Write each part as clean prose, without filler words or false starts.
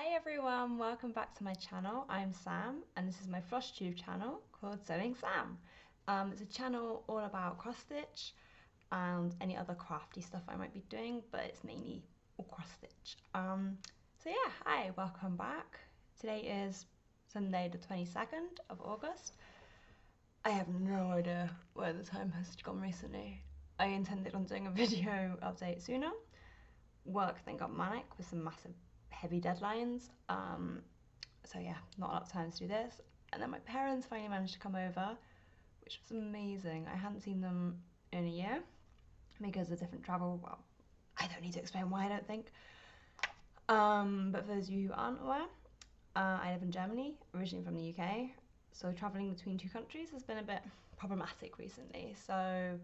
Hi everyone, welcome back to my channel. I'm Sam and this is my FlossTube channel called Sewing Sam. It's a channel all about cross stitch and any other crafty stuff I might be doing, but it's mainly all cross stitch. So yeah, hi, welcome back. Today is Sunday the 22nd of August. I have no idea where the time has gone recently. I intended on doing a video update sooner. Work then got manic with some massive heavy deadlines, so yeah, not a lot of time to do this. And then my parents finally managed to come over, which was amazing. I hadn't seen them in a year because of different travel. Well, I don't need to explain why, I don't think. But for those of you who aren't aware, I live in Germany, originally from the UK, so traveling between two countries has been a bit problematic recently. So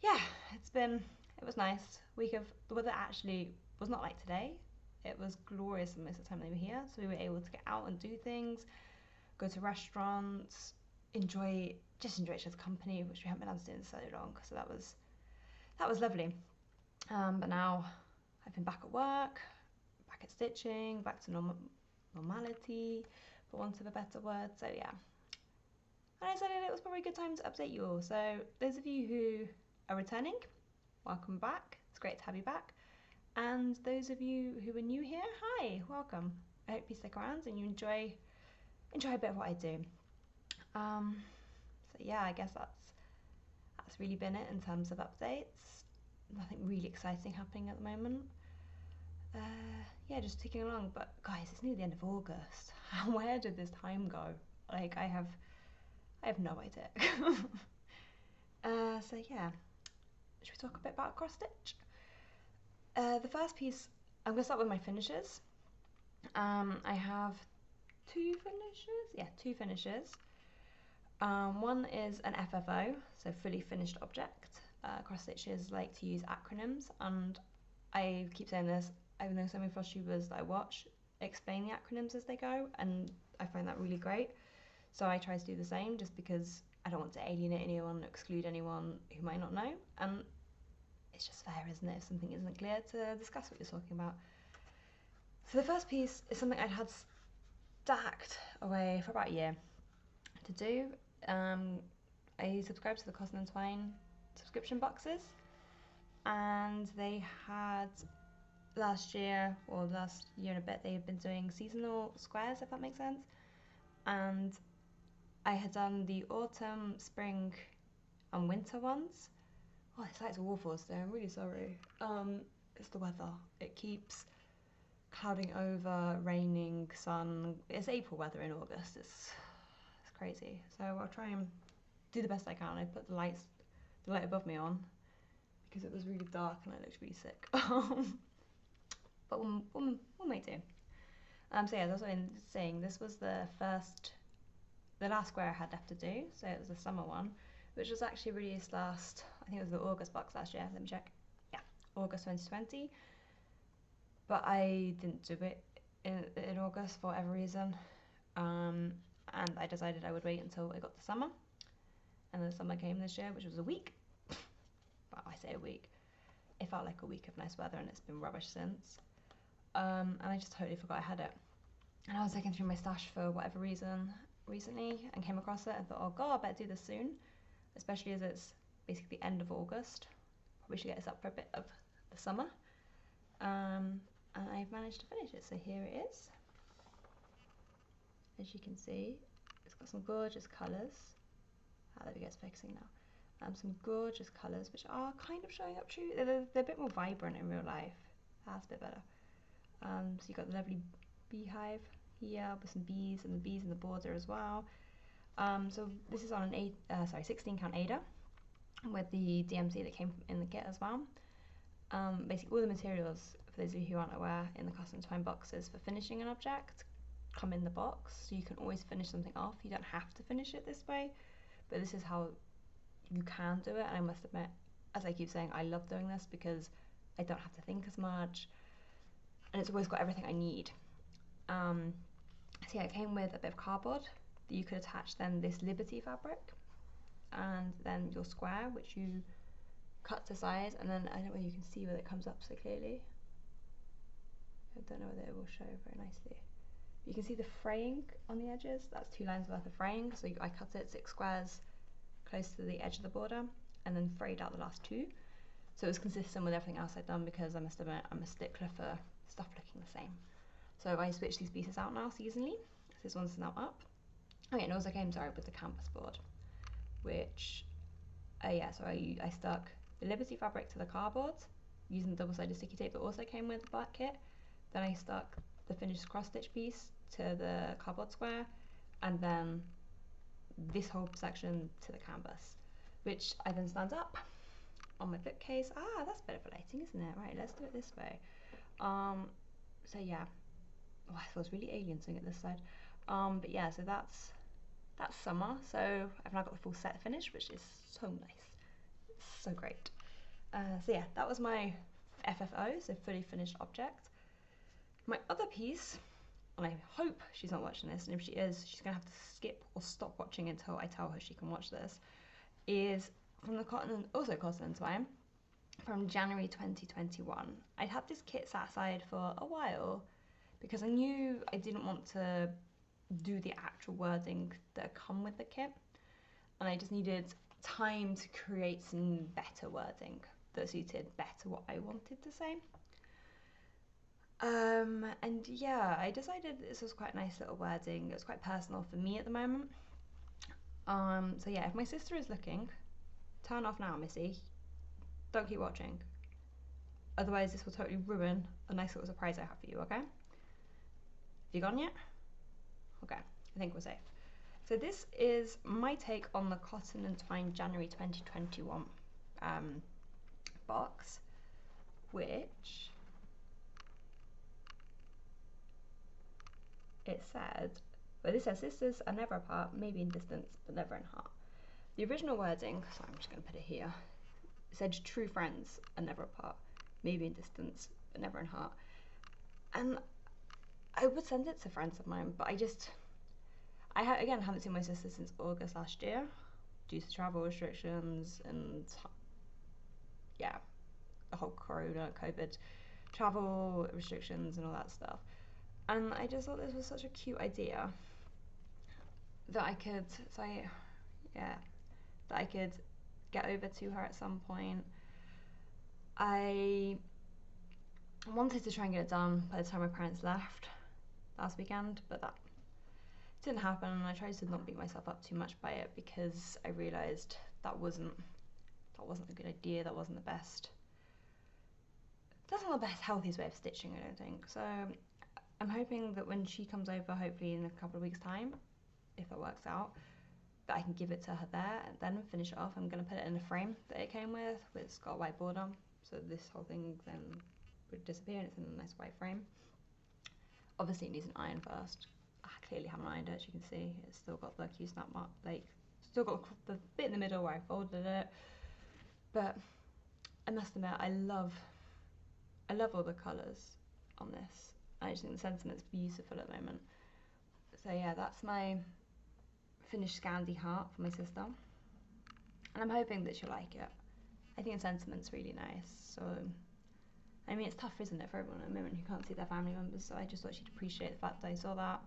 yeah, it was nice. The weather actually was not like today. It was glorious most of the time they were here, so we were able to get out and do things, go to restaurants, enjoy each other's company, which we haven't been able to do in so long. So that was lovely. But now I've been back at work, back at stitching, back to normality, for want of a better word. So yeah, and I decided it was probably a good time to update you all. So those of you who are returning, welcome back. It's great to have you back. And those of you who are new here, hi, welcome. I hope you stick around and you enjoy a bit of what I do. So yeah, I guess that's really been it in terms of updates. Nothing really exciting happening at the moment. Yeah, just ticking along. But guys, it's near the end of August. Where did this time go? Like I have no idea. So yeah, should we talk a bit about cross stitch? The first piece, I'm going to start with my finishes. I have two finishes. One is an FFO, so fully finished object. Cross stitches like to use acronyms, and I keep saying this, I know so many floss tubers that I watch explain the acronyms as they go, and I find that really great. So I try to do the same, just because I don't want to alienate anyone, exclude anyone who might not know, and it's just fair, isn't it, if something isn't clear, to discuss what you're talking about. So the first piece is something I'd had stacked away for about a year to do. I subscribed to the Cotton and Twine subscription boxes, and they had last year and a bit, they had been doing seasonal squares, if that makes sense. And I had done the autumn, spring and winter ones. Oh, this light's awful today, I'm really sorry. It's the weather. It keeps clouding over, raining, sun. It's April weather in August. It's crazy. So I'll try and do the best I can. I put the light above me on because it was really dark and I looked really sick. But we'll make do. So yeah, that's what I'm saying. This was the last square I had left to do. So it was the summer one, which was actually released last, I think it was the August box last year, let me check. Yeah, August 2020. But I didn't do it in August for whatever reason. And I decided I would wait until it got to summer. And the summer came this year, which was a week. Well, I say a week. It felt like a week of nice weather and it's been rubbish since. And I just totally forgot I had it. And I was looking through my stash for whatever reason recently and came across it and thought, oh god, I better do this soon. Especially as it's basically the end of August. Probably should get this up for a bit of the summer. And I've managed to finish it, so here it is. As you can see, it's got some gorgeous colours. There we go, it's focusing now. Some gorgeous colours which are kind of showing up true. They're a bit more vibrant in real life. That's a bit better. So you've got the lovely beehive here with some bees, and the bees in the border as well. So this is on an 16 count Ada with the DMC that came in the kit as well. Basically all the materials, for those of you who aren't aware, in the custom twine boxes for finishing an object come in the box, so you can always finish something off. You don't have to finish it this way, but this is how you can do it. And I must admit, as I keep saying, I love doing this because I don't have to think as much, and it's always got everything I need. So yeah, it came with a bit of cardboard that you could attach then this Liberty fabric, and then your square, which you cut to size, and then I don't know whether you can see whether it comes up so clearly. I don't know whether it will show very nicely. You can see the fraying on the edges. That's 2 lines worth of fraying. So I cut it 6 squares close to the edge of the border and then frayed out the last 2. So it was consistent with everything else I'd done, because I must admit I'm a stickler for stuff looking the same. So I switched these pieces out now seasonally. This one's now up. Oh yeah, and also came, sorry, with the canvas board, which, yeah, so I stuck the Liberty fabric to the cardboard using the double-sided sticky tape that also came with the black kit. Then I stuck the finished cross-stitch piece to the cardboard square, and then this whole section to the canvas, which I then stand up on my bookcase. Ah, that's better for lighting, isn't it? Right, let's do it this way. So yeah, oh, I feels really alien doing it this side. But yeah, so that's summer. So I've now got the full set finished, which is so nice. It's so great. So yeah, that was my FFO, so fully finished object. My other piece, and I hope she's not watching this, and if she is, she's gonna have to skip or stop watching until I tell her she can watch this, is from the Cotton and Twine from January 2021. I'd had this kit sat aside for a while because I knew I didn't want to do the actual wording that come with the kit, and I just needed time to create some better wording that suited better what I wanted to say. And yeah, I decided this was quite nice little wording. It was quite personal for me at the moment. So yeah, if my sister is looking, turn off now, Missy. Don't keep watching. Otherwise this will totally ruin a nice little surprise I have for you, okay? Have you gone yet? Okay, I think we're safe. So this is my take on the Cotton and Twine January 2021 box, which it said, well, this says sisters are never apart, maybe in distance, but never in heart. The original wording, so I'm just going to put it here, it said true friends are never apart, maybe in distance, but never in heart. And I would send it to friends of mine, but again haven't seen my sister since August last year due to travel restrictions and yeah, the whole COVID travel restrictions and all that stuff. And I just thought this was such a cute idea that I could that I could get over to her at some point. I wanted to try and get it done by the time my parents left last weekend, but that didn't happen, and I tried to not beat myself up too much by it because I realised that wasn't a good idea. That wasn't the best. That's not the best, healthiest way of stitching, I don't think. So I'm hoping that when she comes over, hopefully in a couple of weeks' time, if it works out, that I can give it to her there and then finish it off. I'm going to put it in a frame that it came with. It's got a white border, so this whole thing then would disappear and it's in a nice white frame. Obviously it needs an iron first. I clearly haven't ironed it, as you can see. It's still got the Q-snap mark, like, still got the bit in the middle where I folded it. But I must admit, I love all the colours on this. I just think the sentiment's beautiful at the moment. So yeah, that's my finished Scandi heart for my sister. And I'm hoping that she'll like it. I think the sentiment's really nice. So, I mean, it's tough, isn't it, for everyone at the moment who can't see their family members. So I just thought she'd appreciate the fact that I saw that.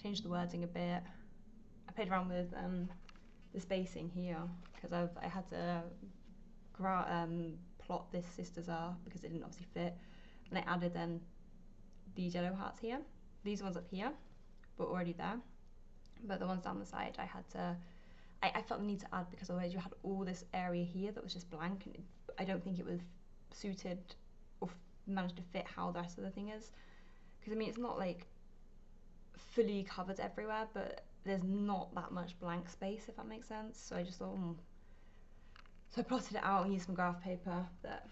Changed the wording a bit. I played around with the spacing here because I had to plot this sisters are because it didn't obviously fit. And I added then these yellow hearts here. These ones up here were already there, but the ones down the side I had to, I felt the need to add because otherwise you had all this area here that was just blank, and I don't think it was suited or managed to fit how the rest of the thing is. Because I mean, it's not like fully covered everywhere, but there's not that much blank space, if that makes sense. So I just thought, so I plotted it out and used some graph paper that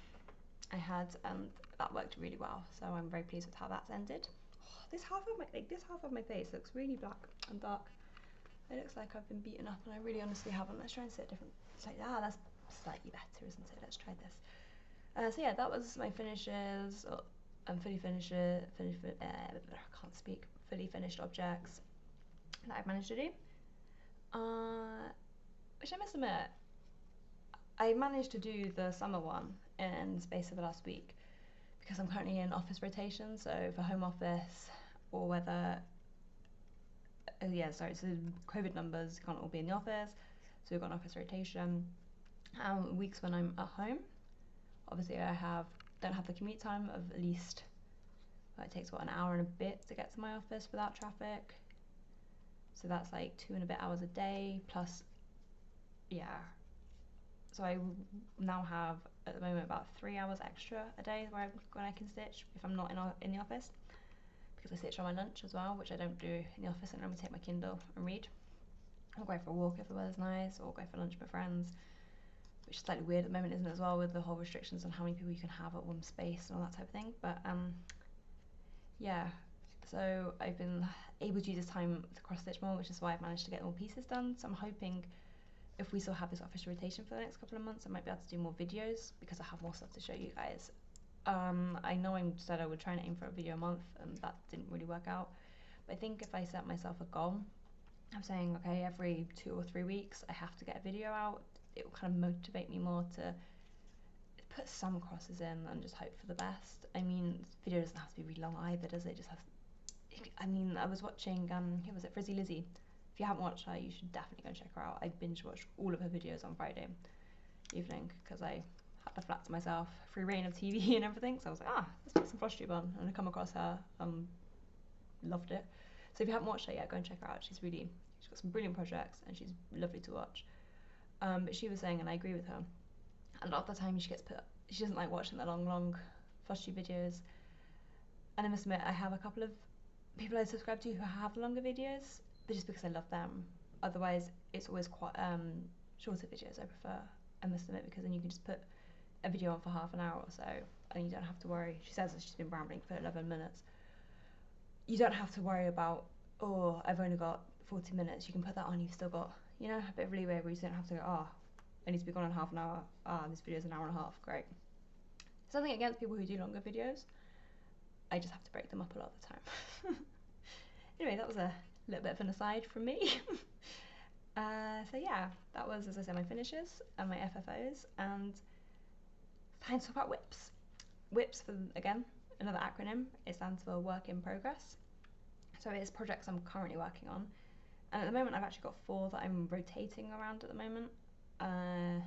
I had, and that worked really well. So I'm very pleased with how that's ended. Oh, this half of my face looks really black and dark. It looks like I've been beaten up, and I really honestly haven't. Let's try and sit different. That's slightly better, isn't it? Let's try this. So yeah, that was my finishes. Fully finished objects that I've managed to do. Which I must admit, I managed to do the summer one in the space of the last week because I'm currently in office rotation, so for home office or whether, so COVID numbers can't all be in the office, so we've got an office rotation. Weeks when I'm at home, obviously I don't have the commute time of at least, it takes an hour and a bit to get to my office without traffic, so that's like 2 and a bit hours a day plus, so I now have at the moment about 3 hours extra a day when I can stitch if I'm not in the office, because I stitch on my lunch as well, which I don't do in the office. And I'm gonna take my Kindle and read, or go for a walk if the weather's nice, or go for lunch with my friends, which is slightly weird at the moment, isn't it, as well, with the whole restrictions on how many people you can have at one space and all that type of thing. But so I've been able to use this time to cross stitch more, which is why I've managed to get more pieces done. So I'm hoping if we still have this office rotation for the next couple of months, I might be able to do more videos because I have more stuff to show you guys. I know I said I would try and aim for a video a month, and that didn't really work out. But I think if I set myself a goal, I'm saying, okay, every 2 or 3 weeks I have to get a video out, it will kind of motivate me more to put some crosses in and just hope for the best. I mean, video doesn't have to be really long either, does it? Just have, I mean, I was watching, who was it, Frizzy Lizzie. If you haven't watched her, you should definitely go and check her out. I binge watched all of her videos on Friday evening because I had the flat to myself, free reign of TV and everything. So I was like, let's put some FlossTube on, and I come across her, loved it. So if you haven't watched her yet, go and check her out. She's got some brilliant projects and she's lovely to watch. But she was saying, and I agree with her, a lot of the time she doesn't like watching the long FlossTube videos. And I must admit, I have a couple of people I subscribe to who have longer videos, but just because I love them. Otherwise, it's always quite shorter videos I prefer, I must admit, because then you can just put a video on for half an hour or so, and you don't have to worry. She says that she's been rambling for 11 minutes. You don't have to worry about, I've only got 40 minutes. You can put that on, you've still got, a bit of leeway where you don't have to go, I need to be gone in half an hour. This video's an hour and a half. Great. Something against people who do longer videos. I just have to break them up a lot of the time. Anyway, that was a little bit of an aside from me. So yeah, that was, as I said, my finishes and my FFOs, and time to talk about WIPs. WIPs, for, again, another acronym. It stands for Work in Progress. So it is projects I'm currently working on, and at the moment I've actually got 4 that I'm rotating around at the moment. I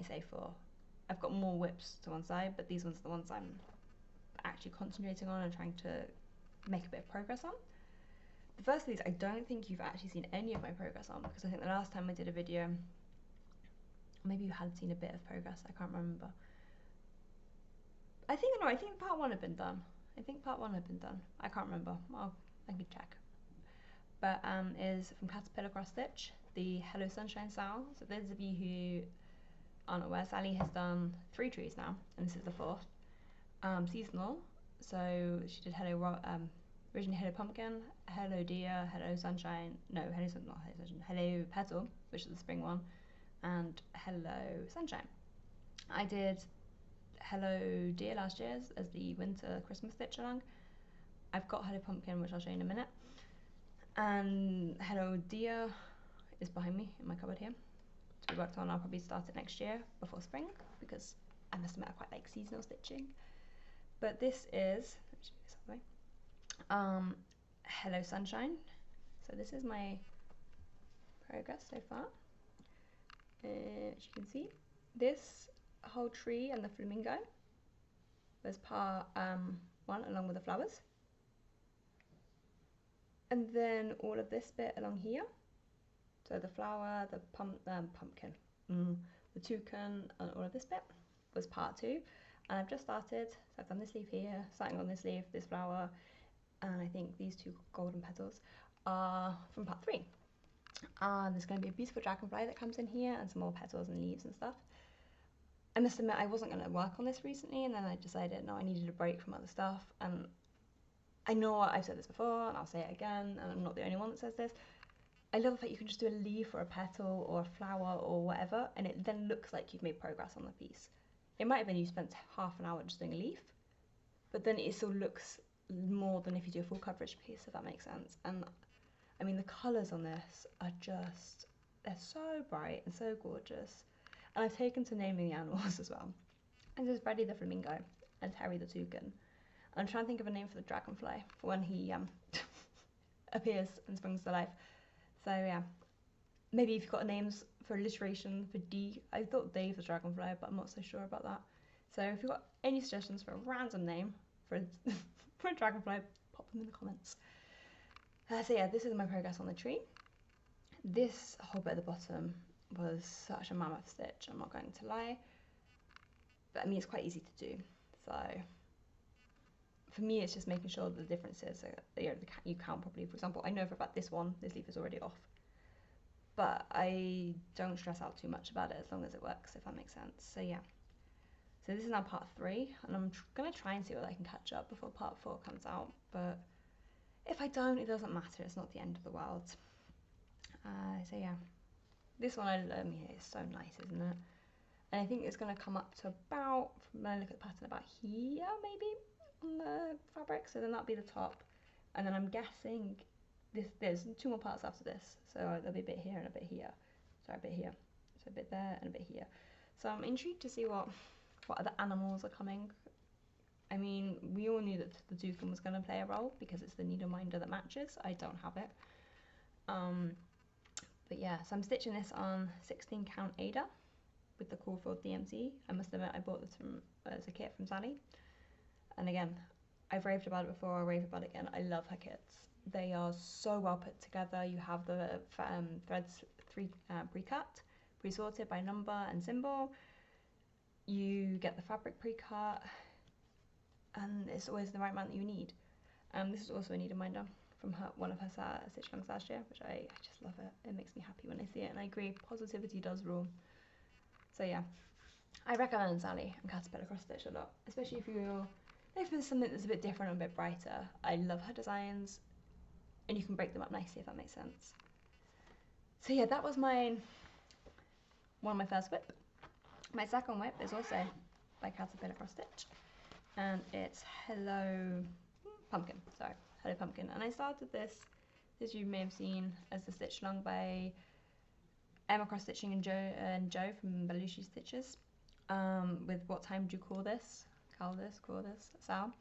say 4. I've got more WIPs to one side, but these ones are the ones I'm actually concentrating on and trying to make a bit of progress on. The first of these, I don't think you've actually seen any of my progress on, because I think the last time I did a video, maybe you had seen a bit of progress, I can't remember. I think part 1 had been done. I can't remember. I can check. But is from Caterpillar Cross Stitch, the Hello Sunshine style. So those of you who aren't aware, Sally has done 3 trees now, and this is the 4th. Seasonal. So she did originally Hello Pumpkin, Hello Deer, Hello Sunshine, Hello Petal, which is the spring one, and Hello Sunshine. I did Hello Deer last year as the winter Christmas stitch along. I've got Hello Pumpkin, which I'll show you in a minute, and Hello Deer is behind me in my cupboard here to be worked on. I'll probably start it next year before spring, because I must admit I quite like seasonal stitching. But this is, Hello Sunshine. So this is my progress so far. As you can see, this whole tree and the flamingo was part 1 along with the flowers. And then all of this bit along here. So the flower, the pumpkin, the toucan, and all of this bit was part 2. And I've just started, so I've done this leaf here, starting on this leaf, this flower, and I think these 2 golden petals are from part 3. There's going to be a beautiful dragonfly that comes in here, and some more petals and leaves and stuff. I must admit I wasn't going to work on this recently, and then I decided no, I needed a break from other stuff. And I know I've said this before, and I'll say it again, and I'm not the only one that says this. I love the fact you can just do a leaf or a petal or a flower or whatever, and it then looks like you've made progress on the piece. It might have been you spent half an hour just doing a leaf, but then it still looks more than if you do a full coverage piece, if that makes sense. And I mean, the colours on this are just, they're so bright and so gorgeous. And I've taken to naming the animals as well. And there's Freddie the flamingo, and Terry the toucan. I'm trying to think of a name for the dragonfly for when he appears and springs to life. So yeah, maybe if you've got names for alliteration for D, I thought Dave the dragonfly, but I'm not so sure about that. So if you've got any suggestions for a random name for for a dragonfly, pop them in the comments. So yeah, this is my progress on the tree. This whole bit at the bottom was such a mammoth stitch, I'm not going to lie. But I mean, it's quite easy to do. So for me, it's just making sure the differences are, you count properly. For example, I know for about this one, this leaf is already off. But I don't stress out too much about it as long as it works, if that makes sense. So yeah. So this is now part 3, and I'm going to try and see what I can catch up before part 4 comes out. But if I don't, it doesn't matter. It's not the end of the world. So yeah. This one, I mean, it's so nice, isn't it? And I think it's going to come up to about, when I look at the pattern, about here, maybe, on the fabric. So then that'll be the top. And then I'm guessing there's 2 more parts after this. So there'll be a bit here and a bit here. Sorry, a bit here. So a bit there and a bit here. So I'm intrigued to see what other animals are coming. I mean, we all knew that the toucan was going to play a role because it's the needle minder that matches. I don't have it. But yeah, so I'm stitching this on 16 count Ada with the Caulfield DMC. I must admit, I bought this as a kit from Sally. And again, I've raved about it before, I'll rave about it again. I love her kits. They are so well put together. You have the threads pre-cut, pre-sorted by number and symbol. You get the fabric pre-cut, and it's always the right amount that you need. This is also a needle minder from one of her stitch alongs last year, which I just love it. It makes me happy when I see it, and I agree, positivity does rule. So yeah, I recommend Sally and Caterpillar cross stitch a lot, especially if you're looking for something that's a bit different and a bit brighter. I love her designs, and you can break them up nicely if that makes sense. So yeah, that was one of my first whip. My second whip is also by Caterpillar cross stitch, and it's Hello Pumpkin. Sorry, Hello Pumpkin. And I started this, as you may have seen, as the stitch along by Emma cross stitching and Joe from Belushi Stitches, with What Time Do You Call This? Call this, Sal.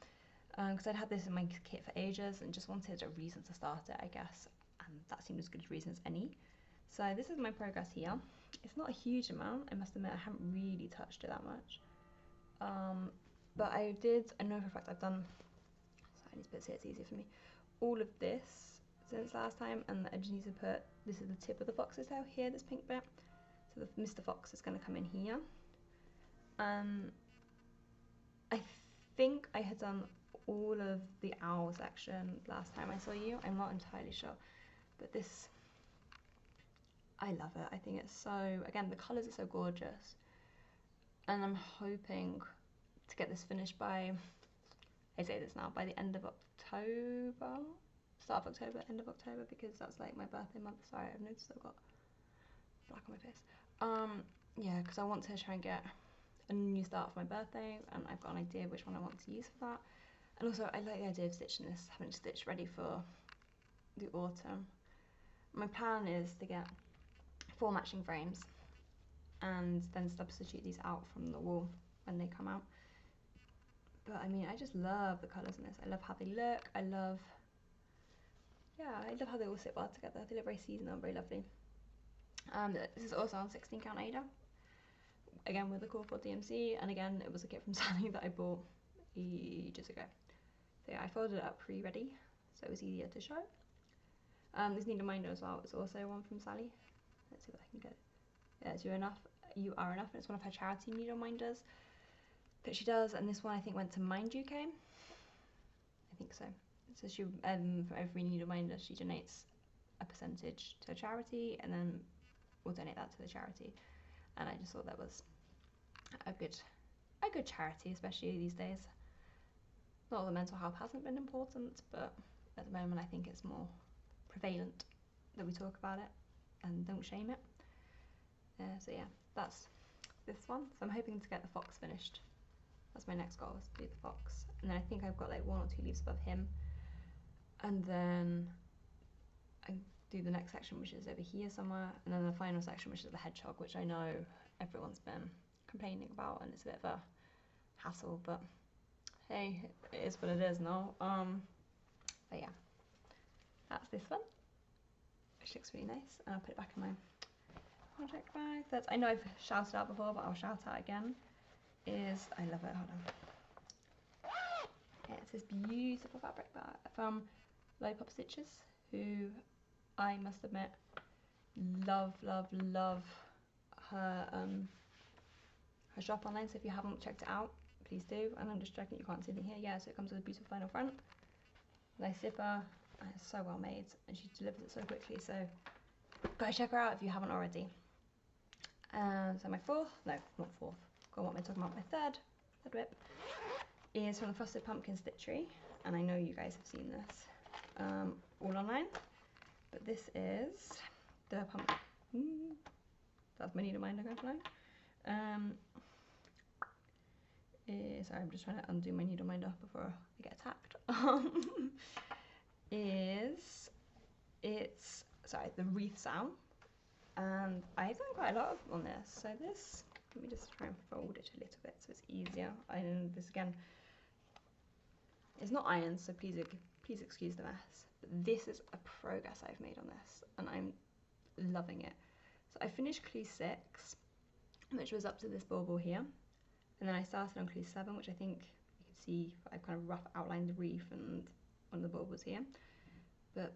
Because I'd had this in my kit for ages and just wanted a reason to start it, I guess, and that seemed as good a reason as any. So this is my progress here. It's not a huge amount, I must admit. I haven't really touched it that much, but I know for a fact I've done, so I need to put it so it's easier for me, all of this since last time, and I just need to put, this is the tip of the fox's tail here, this pink bit, so the Mr. Fox is going to come in here. I think I had done all of the owl section last time I saw you, I'm not entirely sure, but this, I love it. I think it's so, again, the colours are so gorgeous, and I'm hoping to get this finished by, I say this now, by the end of October, start of October, end of October, because that's like my birthday month. Sorry, I've noticed I've got black on my face. Yeah, because I want to try and get a new start for my birthday, and I've got an idea which one I want to use for that. And also, I like the idea of stitching this, having it stitched ready for the autumn. My plan is to get 4 matching frames and then substitute these out from the wall when they come out. But I mean, I just love the colours in this. I love how they look. I love how they all sit well together. They look very seasonal, very lovely. This is also on 16 count Ada, again with the Caulfield DMC, and again it was a kit from Sally that I bought ages ago. So yeah, I folded it up pre-ready, so it was easier to show. This needle minder as well is also one from Sally. Let's see what I can get. Yeah, it's You Are Enough, and it's one of her charity needle minders that she does, and this one I think went to Mind UK. I think so. So she, for every needle minder, she donates a percentage to a charity, and then we'll donate that to the charity. And I just thought that was a good charity, especially these days. Not that mental health hasn't been important, but at the moment I think it's more prevalent that we talk about it and don't shame it. So yeah, that's this one. So I'm hoping to get the fox finished. That's my next goal, is to do the fox. And then I think I've got like 1 or 2 leaves above him. And then I do the next section, which is over here somewhere. And then the final section, which is the hedgehog, which I know everyone's been complaining about, and it's a bit of a hassle, but hey, it is what it is now. But yeah, that's this one, which looks really nice, and I'll put it back in my project bag. That's, I know I've shouted out before, but I'll shout out again, is, I love it, hold on. Yeah, it's this beautiful fabric bag from Lollipop Stitches, who I must admit love her her shop online. So if you haven't checked it out, please do. And I'm just checking, you can't see anything here. Yeah, so it comes with a beautiful vinyl front, nice zipper, and it's so well made, and she delivers it so quickly. So go check her out if you haven't already. So my fourth, no, not fourth. God, what am I talking about? My third whip is from the Frosted Pumpkin Stitchery, and I know you guys have seen this all online. But this is the pumpkin. That's my needle minder going flying. Sorry, I'm just trying to undo my needle minder before I get attacked. It's the wreath sound, and I've done quite a lot on this. So this, let me just try and fold it a little bit so it's easier. And this again, it's not ironed, so please excuse the mess. But this is a progress I've made on this, and I'm loving it. So I finished clue 6, which was up to this bauble here, and then I started on clue 7, which I think you can see I've kind of rough outlined the wreath and one of the baubles here. But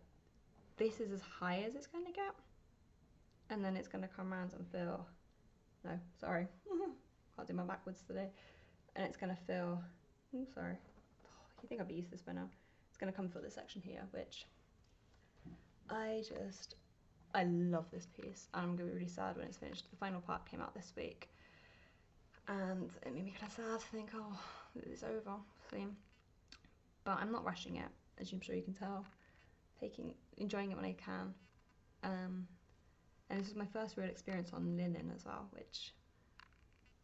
this is as high as it's going to get, and then it's going to come around and fill. No, sorry, can't do my backwards today. And it's going to fill. Oh, sorry. Oh, you think I'd be used to this by now? It's going to come fill this section here, which I love this piece. I'm going to be really sad when it's finished. The final part came out this week, and it made me kind of sad to think, oh, it's over soon. But I'm not rushing it, as I'm sure you can tell. Enjoying it when I can. And this is my first real experience on linen as well, which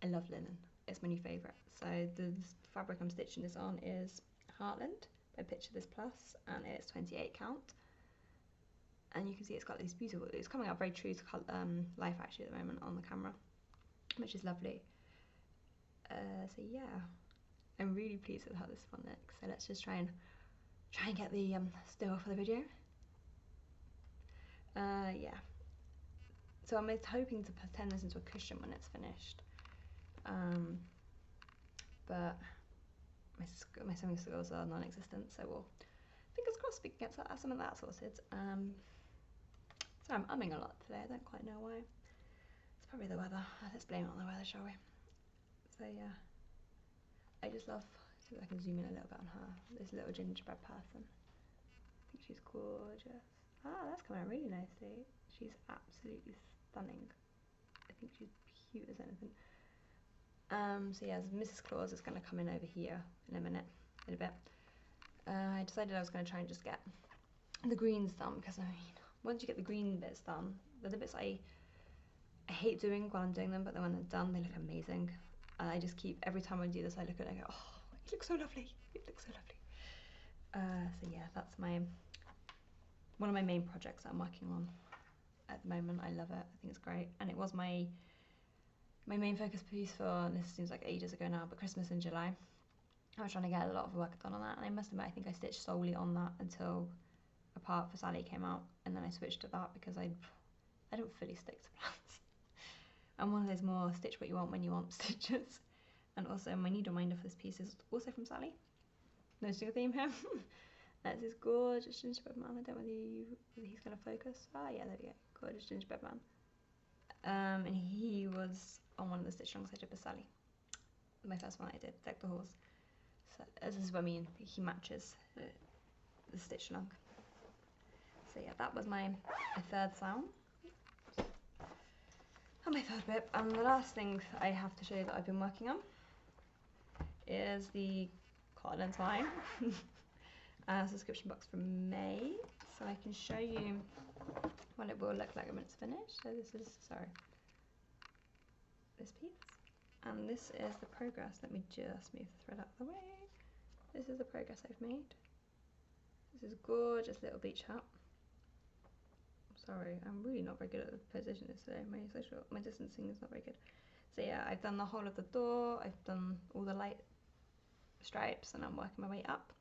I love linen. It's my new favourite. So the fabric I'm stitching this on is Heartland by Picture This Plus, and it's 28 count. And you can see it's got these beautiful, it's coming out very true to life actually at the moment on the camera, which is lovely. So yeah, I'm really pleased with how this one looks. So let's just try and get the still for the video. Yeah. So I'm hoping to turn this into a cushion when it's finished. But my sewing skills are non-existent, so we'll, fingers crossed, we can get some of that sorted. So I'm umming a lot today, I don't quite know why. It's probably the weather. Let's blame it on the weather, shall we? So yeah, I just love, see if I can zoom in a little bit on her, this little gingerbread person. I think she's gorgeous. Ah, that's coming out really nicely. She's absolutely stunning. I think she's cute as anything. So yeah, Mrs. Claus is going to come in over here in a bit. I decided I was going to try and just get the greens done, because I mean, once you get the green bits done, they're the bits I hate doing while I'm doing them, but then when they're done, they look amazing. And I just keep, every time I do this, I look at it and I go, oh, it looks so lovely. It looks so lovely. So yeah, that's one of my main projects that I'm working on at the moment. I love it. I think it's great. And it was my main focus piece for, this seems like ages ago now, but Christmas in July. I was trying to get a lot of work done on that, and I must admit, I think I stitched solely on that until a part for Sally came out, and then I switched to that because I don't fully stick to plans. I'm one of those more stitch what you want when you want stitches. And also my needle minder for this piece is also from Sally. Noticing a theme here. That's this gorgeous gingerbread man. I don't know whether he's going to focus. Ah, yeah, there we go. Gorgeous gingerbread man. And he was on one of the stitch alongs I did with Sally. My first one I did, Deck the Horse. So this is what I mean, he matches the stitch along. So yeah, that was my third sound. And my third bit. And the last thing I have to show you that I've been working on is the Cotton and Twine subscription box from May. So I can show you what it will look like when it's finished. So this is, this piece. And this is the progress. Let me just move the thread out of the way. This is the progress I've made. This is a gorgeous little beach hat. Sorry, I'm really not very good at the position this today. My distancing is not very good. So yeah, I've done the whole of the door. I've done all the light stripes, and I'm working my way up.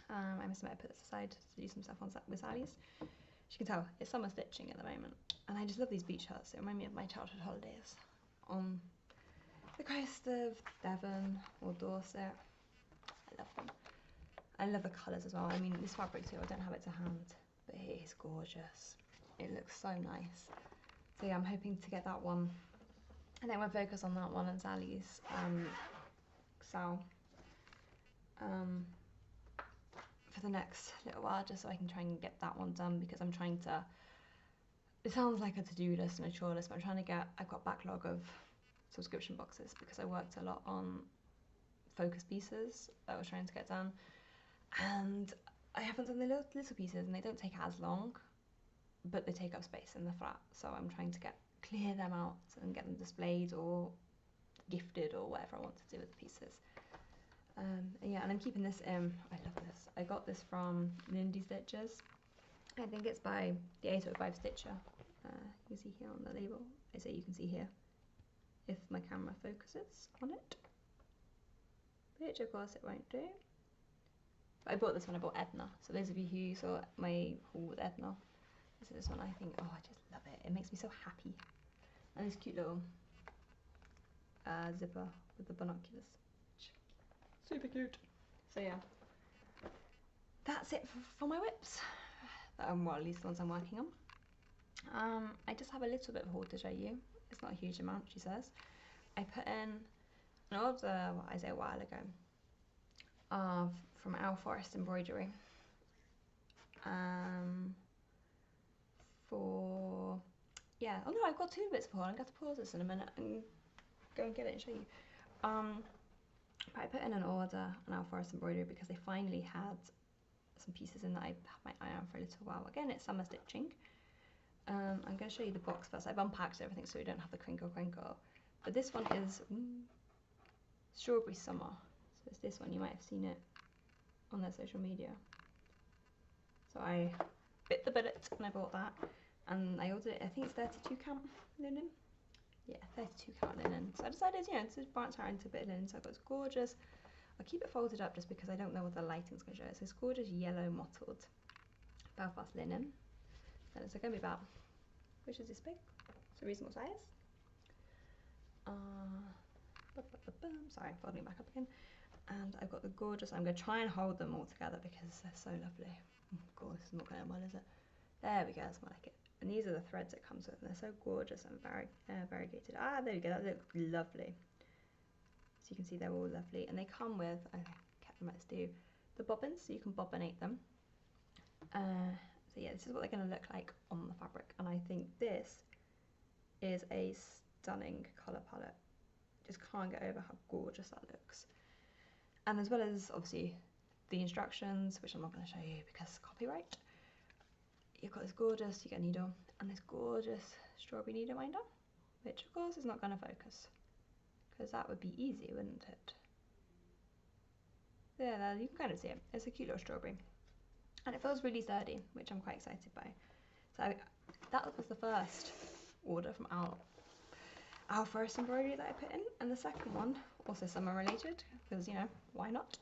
I must admit I put this aside to do some stuff on with Sally's. As you can tell, it's summer stitching at the moment, and I just love these beach huts. They remind me of my childhood holidays on the coast of Devon or Dorset. I love them. I love the colours as well. I mean, this fabric too, I don't have it to hand, but it is gorgeous. It looks so nice. So yeah, I'm hoping to get that one. And then we'll focus on that one and Sally's Sal for the next little while, just so I can try and get that one done, because I'm trying to, it sounds like a to-do list and a chore list, but I'm trying to get, I've got a backlog of subscription boxes because I worked a lot on focus pieces that I was trying to get done, and I haven't done the little pieces, and they don't take as long, but they take up space in the flat, so I'm trying to clear them out and get them displayed or gifted or whatever I want to do with the pieces. Yeah, and I'm keeping this in. I love this. I got this from Lindy Stitches. I think it's by the 805 Stitcher. You can see here on the label. I say you can see here if my camera focuses on it, which of course it won't do. But I bought this when I bought Edna. So those of you who saw my haul with Edna, this is this one. I think, oh, I just love it. It makes me so happy. And this cute little zipper with the binoculars. Super cute. So yeah, that's it for my whips. Well, at least the ones I'm working on. I just have a little bit of haul to show you. It's not a huge amount, she says. I put in an order, what I say, a while ago, from Our Forest Embroidery. For, yeah, oh no, I've got 2 bits for haul. I'm going to pause this in a minute and go and get it and show you. But I put in an order on Our Forest Embroidery because they finally had some pieces in that I've had my eye on for a little while. Again, it's summer stitching. I'm going to show you the box first. I've unpacked everything so we don't have the crinkle. But this one is Strawberry Summer. So it's this one. You might have seen it on their social media. So I bit the bullet and I bought that. And I ordered it, I think it's 32 count linen. Yeah, 32 count linen. So I decided, you know, to branch out into a bit of linen. So I've got this gorgeous, I'll keep it folded up just because I don't know what the lighting's going to show. It's this gorgeous yellow mottled Belfast linen. And it's going to be about, which is this big? It's a reasonable size. Sorry, folding it back up again. And I've got the gorgeous, I'm going to try and hold them all together because they're so lovely. Oh god, this is not going well, is it? There we go, that's more like it. And these are the threads it comes with, and they're so gorgeous and variegated. Ah, there we go, that looks lovely. So you can see they're all lovely. And they come with, I kept them, let's do, the bobbins, so you can bobbinate them. So yeah, this is what they're going to look like on the fabric. And I think this is a stunning colour palette. Just can't get over how gorgeous that looks. And as well as, obviously, the instructions, which I'm not going to show you because copyright. You've got this gorgeous, you get a needle, and this gorgeous strawberry needle minder, which of course is not going to focus, because that would be easy, wouldn't it? Yeah, you can kind of see it. It's a cute little strawberry. And it feels really sturdy, which I'm quite excited by. So that was the first order from Our Forest Embroidery that I put in. And the second one, also summer related, because, you know, why not,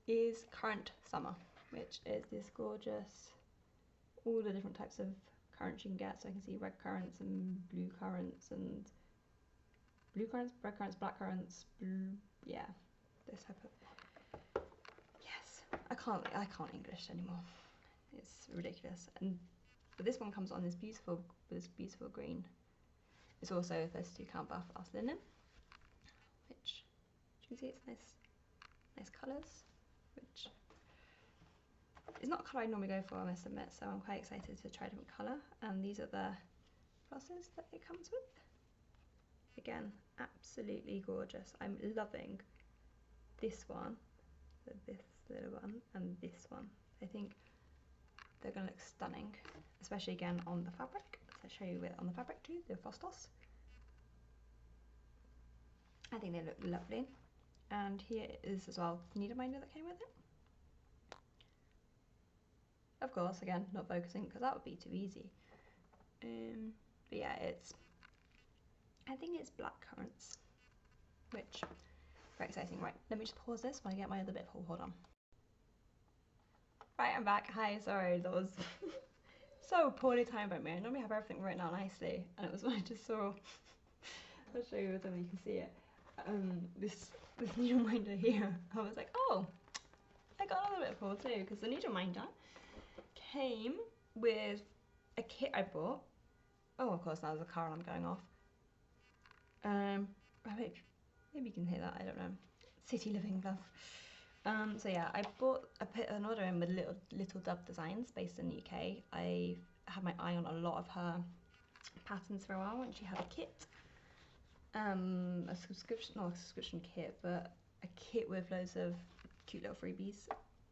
is Current Summer, which is this gorgeous, all the different types of currants you can get. So I can see red currants and blue currants and blue currants, red currants, black currants, blue, yeah, this type of, yes, I can't English anymore. It's ridiculous. But this one comes on this beautiful green. It's also 32 count Belfast linen, which you can see it's nice colours, which it's not a colour I normally go for, I must admit, so I'm quite excited to try a different colour. And these are the flosses that it comes with. Again, absolutely gorgeous. I'm loving this one, this little one, and this one. I think they're going to look stunning, especially again on the fabric. So I'll show you it on the fabric too, the FlossTube. I think they look lovely. And here is as well the needle minder that came with it. Of course, again, not focusing because that would be too easy. But yeah, I think it's black currants, which Very exciting. Right, let me just pause this when I get my other bit full. Hold on. Right, I'm back. Hi, sorry, that was so poorly timed by me. I normally have everything written out nicely, and it was when I just saw. I'll show you so you can see it. This needle minder here. I was like, oh, I got another bit full too, because the needle minder came with a kit I bought. Oh, of course, now there's a car and I'm going off. Maybe you can hear that, I don't know. City living, love. So yeah, I put an order in with little Dove Designs based in the UK. I had my eye on a lot of her patterns for a while, and she had a kit. A subscription, not a subscription kit, but a kit with loads of cute little freebies.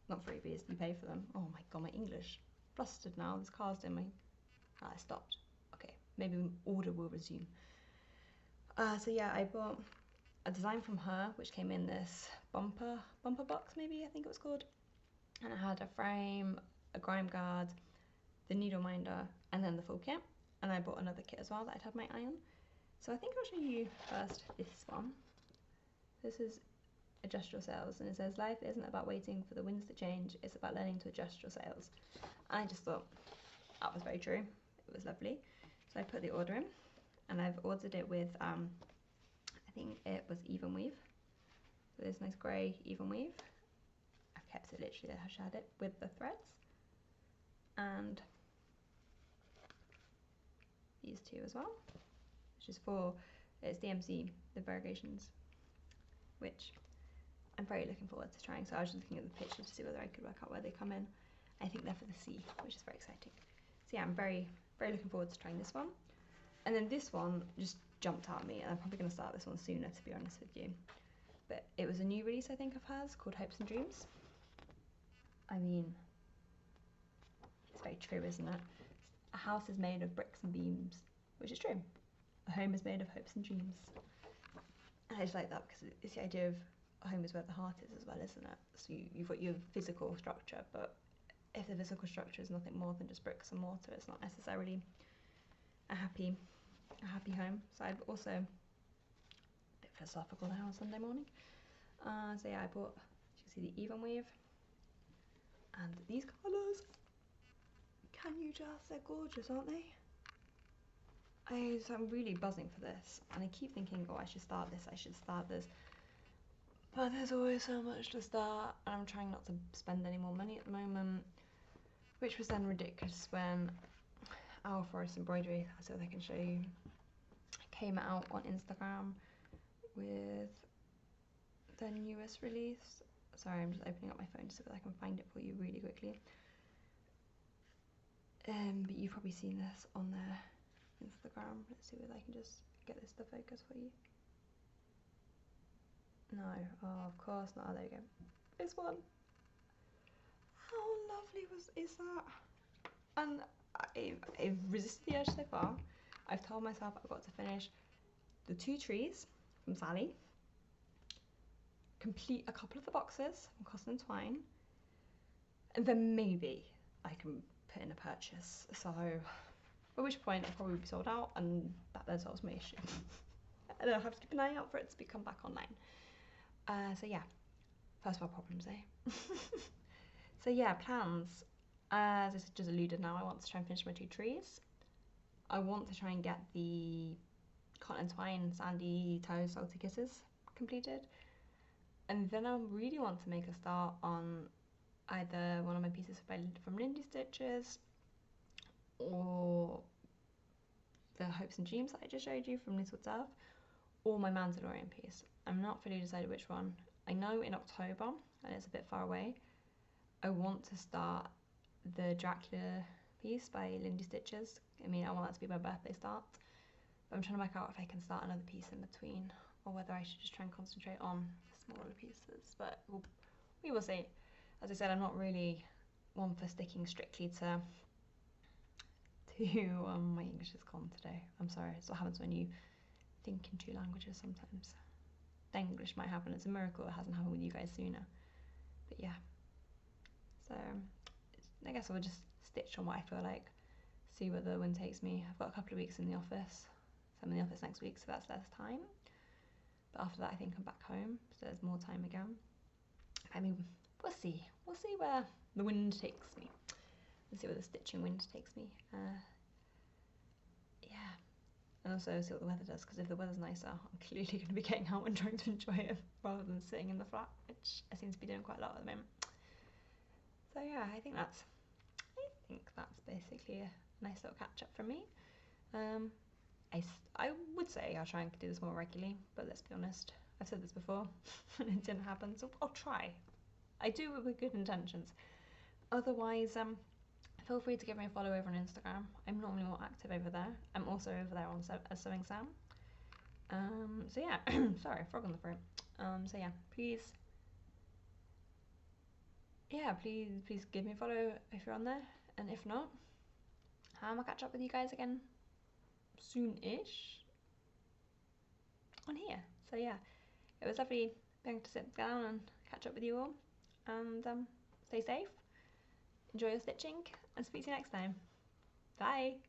Not freebies, you pay for them. Oh my god, my English flustered now. This car's in my... Ah, I stopped. Okay, maybe order will resume. So yeah, I bought a design from her, which came in this bumper box, maybe I think it was called. And it had a frame, a grime guard, the needle minder, and then the full kit. And I bought another kit as well that I'd had my eye on. So I think I'll show you first this one. This is Adjust Your Sails, and it says, life isn't about waiting for the winds to change, it's about learning to adjust your sails. And I just thought that was very true. It was lovely. So I put the order in, and I've ordered it with, I think it was even weave. So this nice grey even weave. I've kept it literally as I had it with the threads. And these two as well, which is for, it's DMC, the variegations, which I'm very looking forward to trying. So I was just looking at the pictures to see whether I could work out where they come in. I think they're for the sea, which is very exciting. So yeah, I'm very looking forward to trying this one. And then this one just jumped out at me, and I'm probably going to start this one sooner, to be honest with you. But it was a new release, I think, of hers called Hopes and Dreams. I mean, it's very true, isn't it? A house is made of bricks and beams, which is true. A home is made of hopes and dreams. And I just like that because it's the idea of a home is where the heart is as well, isn't it? So you've got your physical structure, but if the physical structure is nothing more than just bricks and mortar, it's not necessarily a happy home. So I've also, a bit philosophical now on Sunday morning. So yeah, I bought, as you can see, the even weave and these colours. Can you just, they're gorgeous, aren't they? So I'm really buzzing for this, and I keep thinking, oh, I should start this, but there's always so much to start, and I'm trying not to spend any more money at the moment, which was then ridiculous when Our Forest Embroidery, so they can show you, came out on Instagram with their newest release. Sorry, I'm just opening up my phone so that I can find it for you really quickly. But you've probably seen this on their Instagram. Let's see whether I can just get this to focus for you. No, oh, of course not. There we go. This one. How lovely is that? And I've resisted the urge so far. I've told myself I've got to finish the 2 trees from Sally, complete a couple of the boxes from Cotton and Twine, and then maybe I can put in a purchase. So at which point I'll probably be sold out, and that then solves my issue. And then I'll have to keep an eye out for it to come back online. So yeah, first world problems, eh? So yeah, plans. As I just alluded now, I want to try and finish my 2 trees. I want to try and get the Cotton and Twine Sandy Toe Salty Kisses completed. And then I really want to make a start on either one of my pieces from Lindy Stitches, or the Hopes and Dreams that I just showed you from Little Dove, or my Mandalorian piece. I'm not fully decided which one. I know in October, and it's a bit far away, I want to start the Dracula piece by Lindy Stitches. I mean, I want that to be my birthday start, but I'm trying to work out if I can start another piece in between, or whether I should just try and concentrate on the smaller pieces, but we will see. As I said, I'm not really one for sticking strictly to my English is gone today. I'm sorry, it's what happens when you think in 2 languages sometimes. English might happen, it's a miracle it hasn't happened with you guys sooner. But yeah, so I guess I'll just stitch on what I feel like, see where the wind takes me. I've got a couple of weeks in the office, so I'm in the office next week, so that's less time. but after that I think I'm back home, so there's more time again. I mean, we'll see where the wind takes me. We'll see where the stitching wind takes me. Yeah, and also see what the weather does, because if the weather's nicer, I'm clearly going to be getting out and trying to enjoy it rather than sitting in the flat, which I seem to be doing quite a lot at the moment. So yeah, I think that's basically a nice little catch up from me. I would say I'll try and do this more regularly, but let's be honest, I've said this before and it didn't happen, so I'll try. I do it with good intentions. Otherwise, feel free to give me a follow over on Instagram. I'm normally more active over there. I'm also over there on Sewing Sam. So yeah, sorry, frog on the throat. So yeah, please give me a follow if you're on there, and if not, I'll catch up with you guys again soon-ish on here. So yeah, it was lovely being to sit down and catch up with you all, and stay safe, enjoy your stitching, and speak to you next time. Bye!